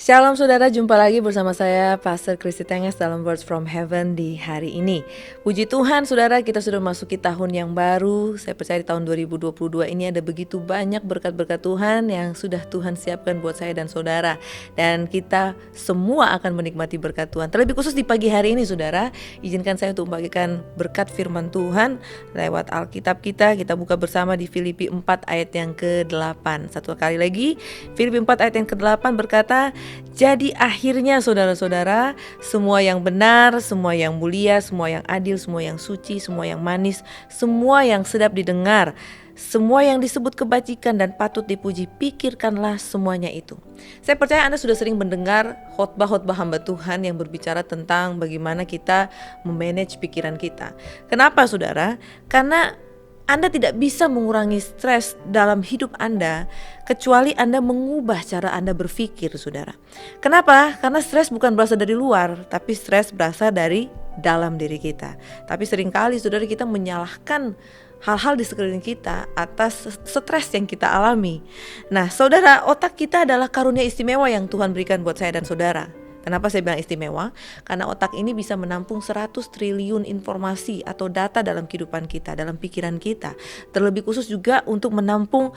Shalom saudara, jumpa lagi bersama saya Pastor Kristi Tenges dalam Words from Heaven di hari ini. Puji Tuhan saudara, kita sudah memasuki tahun yang baru. Saya percaya di tahun 2022 ini ada begitu banyak berkat-berkat Tuhan yang sudah Tuhan siapkan buat saya dan saudara. Dan kita semua akan menikmati berkat Tuhan. Terlebih khusus di pagi hari ini saudara, izinkan saya untuk membagikan berkat firman Tuhan lewat Alkitab kita. Kita buka bersama di Filipi 4 ayat yang ke-8. Satu kali lagi, Filipi 4 ayat yang ke-8 berkata, jadi akhirnya saudara-saudara, semua yang benar, semua yang mulia, semua yang adil, semua yang suci, semua yang manis, semua yang sedap didengar, semua yang disebut kebajikan dan patut dipuji, pikirkanlah semuanya itu. Saya percaya Anda sudah sering mendengar khotbah-khotbah hamba Tuhan yang berbicara tentang bagaimana kita memanage pikiran kita. Kenapa saudara? Karena Anda tidak bisa mengurangi stres dalam hidup Anda kecuali Anda mengubah cara Anda berpikir, saudara. Kenapa? Karena stres bukan berasal dari luar, tapi stres berasal dari dalam diri kita. Tapi seringkali, saudara, kita menyalahkan hal-hal di sekeliling kita atas stres yang kita alami. Nah, saudara, otak kita adalah karunia istimewa yang Tuhan berikan buat saya dan saudara. Kenapa saya bilang istimewa? Karena otak ini bisa menampung 100 triliun informasi atau data dalam kehidupan kita, dalam pikiran kita. Terlebih khusus juga untuk menampung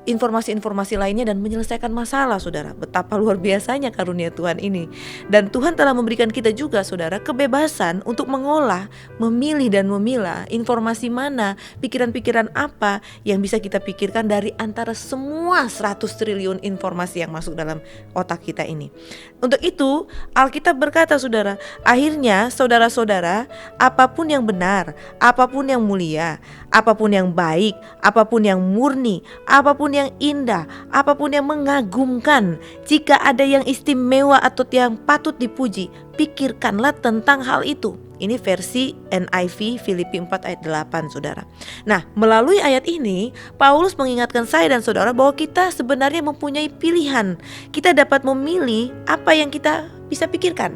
informasi-informasi lainnya dan menyelesaikan masalah, saudara. Betapa luar biasanya karunia Tuhan ini. Dan Tuhan telah memberikan kita juga, saudara, kebebasan untuk mengolah, memilih dan memilah informasi mana, pikiran-pikiran apa yang bisa kita pikirkan dari antara semua 100 triliun informasi yang masuk dalam otak kita ini. Untuk itu, Alkitab berkata, saudara, akhirnya saudara-saudara, apapun yang benar, apapun yang mulia, apapun yang baik, apapun yang murni, apapun yang indah, apapun yang mengagumkan, jika ada yang istimewa atau yang patut dipuji, pikirkanlah tentang hal itu. Ini versi NIV Filipi 4 ayat 8, saudara. Nah, melalui ayat ini Paulus mengingatkan saya dan saudara bahwa kita sebenarnya mempunyai pilihan. Kita dapat memilih apa yang kita bisa pikirkan.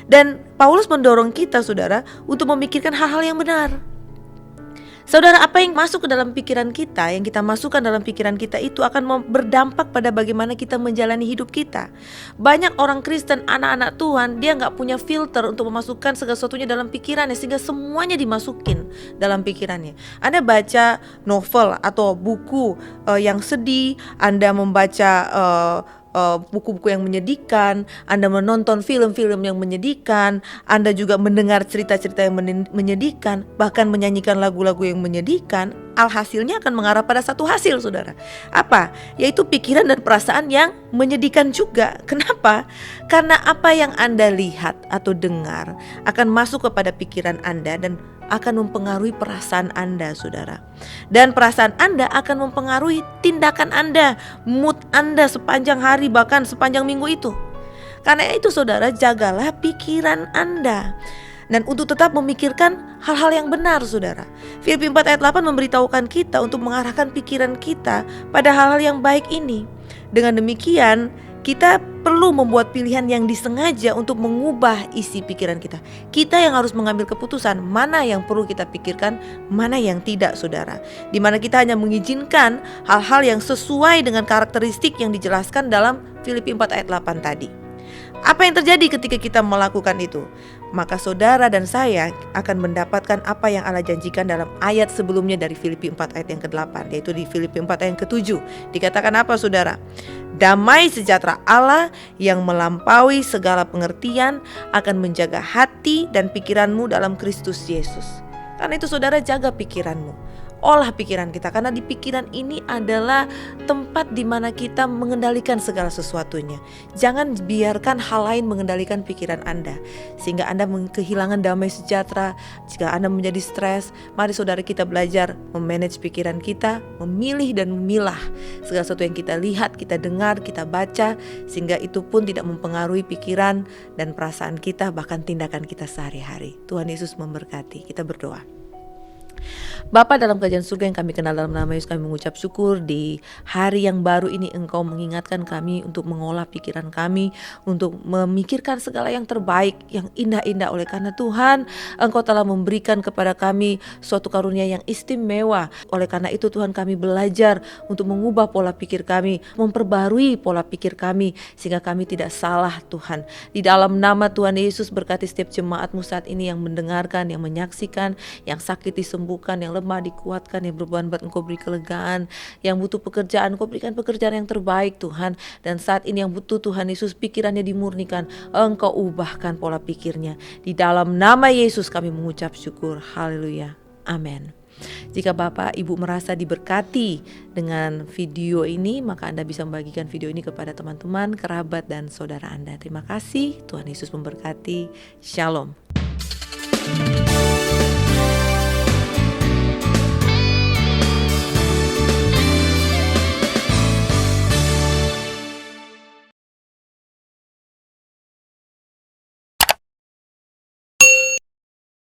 Dan Paulus mendorong kita, saudara, untuk memikirkan hal-hal yang benar. Saudara, apa yang masuk ke dalam pikiran kita, yang kita masukkan dalam pikiran kita itu akan berdampak pada bagaimana kita menjalani hidup kita. Banyak orang Kristen, anak-anak Tuhan, dia gak punya filter untuk memasukkan segala sesuatunya dalam pikirannya, sehingga semuanya dimasukin dalam pikirannya. Anda baca novel atau buku yang sedih, Anda membaca buku-buku yang menyedihkan, Anda menonton film-film yang menyedihkan, Anda juga mendengar cerita-cerita yang menyedihkan, bahkan menyanyikan lagu-lagu yang menyedihkan, alhasilnya akan mengarah pada satu hasil, saudara. Apa? Yaitu pikiran dan perasaan yang menyedihkan juga. Kenapa? Karena apa yang Anda lihat atau dengar akan masuk kepada pikiran Anda dan akan mempengaruhi perasaan Anda, saudara. Dan perasaan Anda akan mempengaruhi tindakan Anda, mood Anda sepanjang hari, bahkan sepanjang minggu itu. Karena itu, saudara, jagalah pikiran Anda. Dan untuk tetap memikirkan hal-hal yang benar, saudara. Filipi 4 ayat 8 memberitahukan kita untuk mengarahkan pikiran kita pada hal-hal yang baik ini. Dengan demikian, kita perlu membuat pilihan yang disengaja untuk mengubah isi pikiran kita. Kita yang harus mengambil keputusan mana yang perlu kita pikirkan, mana yang tidak, saudara. Dimana kita hanya mengizinkan hal-hal yang sesuai dengan karakteristik yang dijelaskan dalam Filipi 4 ayat 8 tadi. Apa yang terjadi ketika kita melakukan itu? Maka saudara dan saya akan mendapatkan apa yang Allah janjikan dalam ayat sebelumnya dari Filipi 4 ayat yang ke-8, yaitu di Filipi 4 ayat yang ke-7. Dikatakan apa, saudara? Damai sejahtera Allah yang melampaui segala pengertian akan menjaga hati dan pikiranmu dalam Kristus Yesus. Karena itu, saudara, jaga pikiranmu. Olah pikiran kita, karena di pikiran ini adalah tempat di mana kita mengendalikan segala sesuatunya. Jangan biarkan hal lain mengendalikan pikiran Anda, sehingga Anda kehilangan damai sejahtera. Jika Anda menjadi stres, mari saudara kita belajar memanage pikiran kita, memilih dan memilah segala sesuatu yang kita lihat, kita dengar, kita baca, sehingga itu pun tidak mempengaruhi pikiran dan perasaan kita, bahkan tindakan kita sehari-hari. Tuhan Yesus memberkati. Kita berdoa. Bapa dalam kerajaan surga yang kami kenal dalam nama Yesus, kami mengucap syukur di hari yang baru ini Engkau mengingatkan kami untuk mengolah pikiran kami, untuk memikirkan segala yang terbaik, yang indah-indah. Oleh karena Tuhan, Engkau telah memberikan kepada kami suatu karunia yang istimewa. Oleh karena itu Tuhan, kami belajar untuk mengubah pola pikir kami, memperbarui pola pikir kami, sehingga kami tidak salah Tuhan. Di dalam nama Tuhan Yesus, berkati setiap jemaat-Mu saat ini yang mendengarkan, yang menyaksikan, yang sakit disembuhkan, yang lemah dikuatkan, yang berbeban berat Engkau beri kelegaan, yang butuh pekerjaan Engkau berikan pekerjaan yang terbaik Tuhan. Dan saat ini yang butuh Tuhan Yesus pikirannya dimurnikan, Engkau ubahkan pola pikirnya. Di dalam nama Yesus kami mengucap syukur. Haleluya. Amin. Jika Bapak Ibu merasa diberkati dengan video ini, maka Anda bisa membagikan video ini kepada teman-teman, kerabat, dan saudara Anda. Terima kasih. Tuhan Yesus memberkati. Shalom.